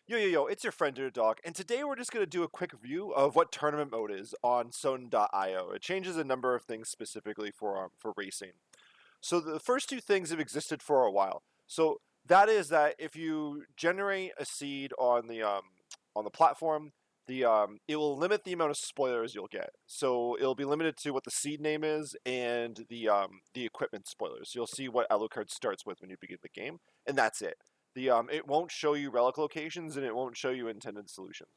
Yo, it's your friend Dog, and today we're just going to do a quick review of what tournament mode is on SotN.io. It changes a number of things specifically for racing. So the first two things have existed for a while. So that is that if you generate a seed on the platform, it will limit the amount of spoilers you'll get. So it'll be limited to what the seed name is and the equipment spoilers. So you'll see what Alucard starts with when you begin the game, and that's it. It won't show you relic locations and it won't show you intended solutions.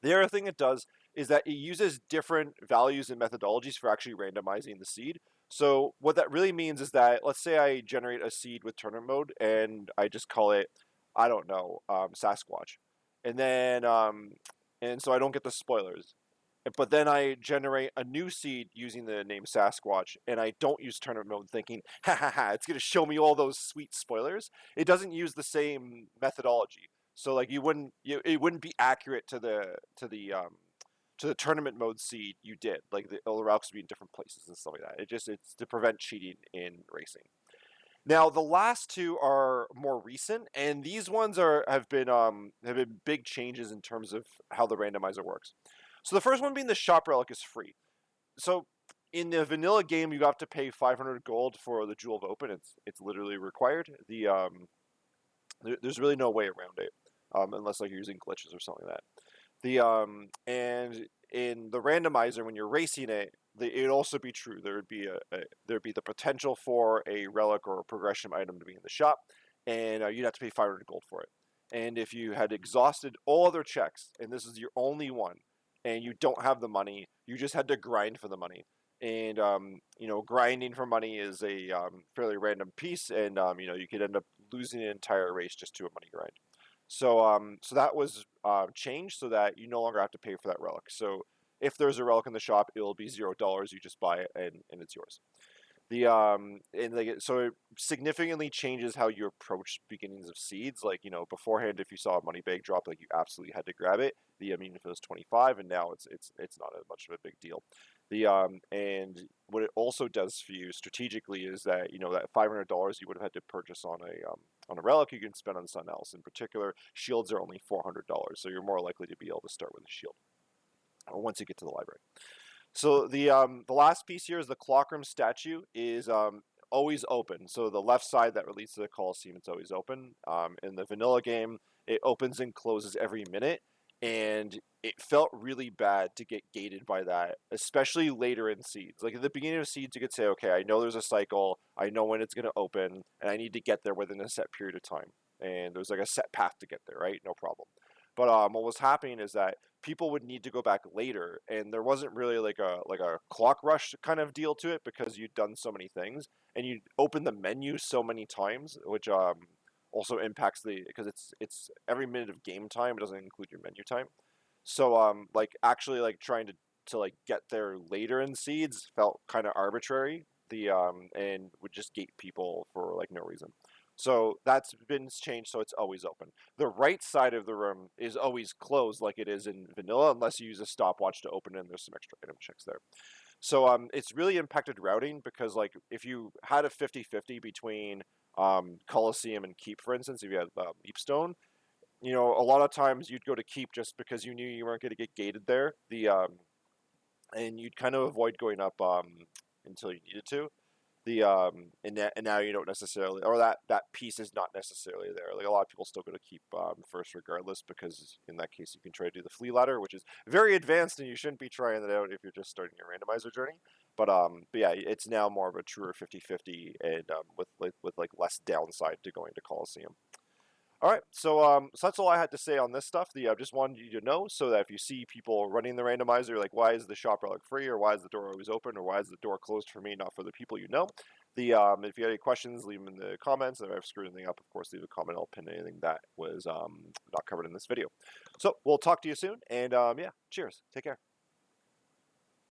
The other thing it does is that it uses different values and methodologies for actually randomizing the seed. So what that really means is that, let's say I generate a seed with tournament mode and I just call it, I don't know, Sasquatch, and then and so I don't get the spoilers. But then I generate a new seed using the name Sasquatch, and I don't use tournament mode thinking, ha ha ha, it's going to show me all those sweet spoilers. It doesn't use the same methodology. So like it wouldn't be accurate to the tournament mode seed you did. Like all the routes would be in different places and stuff like that. It's to prevent cheating in racing. Now the last two are more recent, and these ones have been big changes in terms of how the randomizer works. So the first one being the shop relic is free. So in the vanilla game, you have to pay 500 gold for the Jewel of Open. It's literally required. There's really no way around it, unless like you're using glitches or something like that. And in the randomizer, when you're racing it, it'd also be true. There'd be the potential for a relic or a progression item to be in the shop, and you'd have to pay 500 gold for it. And if you had exhausted all other checks, and this is your only one, and you don't have the money, you just had to grind for the money. And grinding for money is a fairly random piece, and you could end up losing an entire race just to a money grind. So that was changed so that you no longer have to pay for that relic. So if there's a relic in the shop, it will be $0. You just buy it and it's yours. So it significantly changes how you approach beginnings of seeds. Like beforehand, if you saw a money bag drop, like you absolutely had to grab it. If it was 25, and now it's not as much of a big deal. And what it also does for you strategically is that that $500 you would have had to purchase on a relic you can spend on something else. In particular, shields are only $400, so you're more likely to be able to start with a shield once you get to the library. So the last piece here is the clockroom statue is always open. So the left side that leads to the Coliseum, it's always open. In the vanilla game, it opens and closes every minute, and it felt really bad to get gated by that, especially later in Seeds. Like at the beginning of Seeds, you could say, okay, I know there's a cycle, I know when it's going to open, and I need to get there within a set period of time. And there's like a set path to get there, right? No problem. But what was happening is that people would need to go back later, and there wasn't really like a clock rush kind of deal to it because you'd done so many things, and you'd open the menu so many times, which also impacts because it's every minute of game time. It doesn't include your menu time. So actually trying to get there later in Seeds felt kind of arbitrary. And would just gate people for like no reason. So that's been changed, so it's always open. The right side of the room is always closed like it is in vanilla, unless you use a stopwatch to open it, and there's some extra item checks there. So it's really impacted routing because if you had a 50-50 between Coliseum and Keep, for instance, if you had Leapstone, a lot of times you'd go to Keep just because you knew you weren't going to get gated there. And you'd kind of avoid going up until you needed to. And now you don't necessarily, or that piece is not necessarily there. Like a lot of people still go to Keep first regardless, because in that case you can try to do the flea ladder, which is very advanced, and you shouldn't be trying that out if you're just starting your randomizer journey. But yeah, it's now more of a truer 50-50, and with less downside to going to Coliseum. All right, so that's all I had to say on this stuff. I just wanted you to know so that if you see people running the randomizer, like why is the shop relic free, or why is the door always open, or why is the door closed for me, not for the people you know. If you have any questions, leave them in the comments. And if I've screwed anything up, of course, leave a comment. I'll pin anything that was not covered in this video. So we'll talk to you soon, and yeah, cheers. Take care.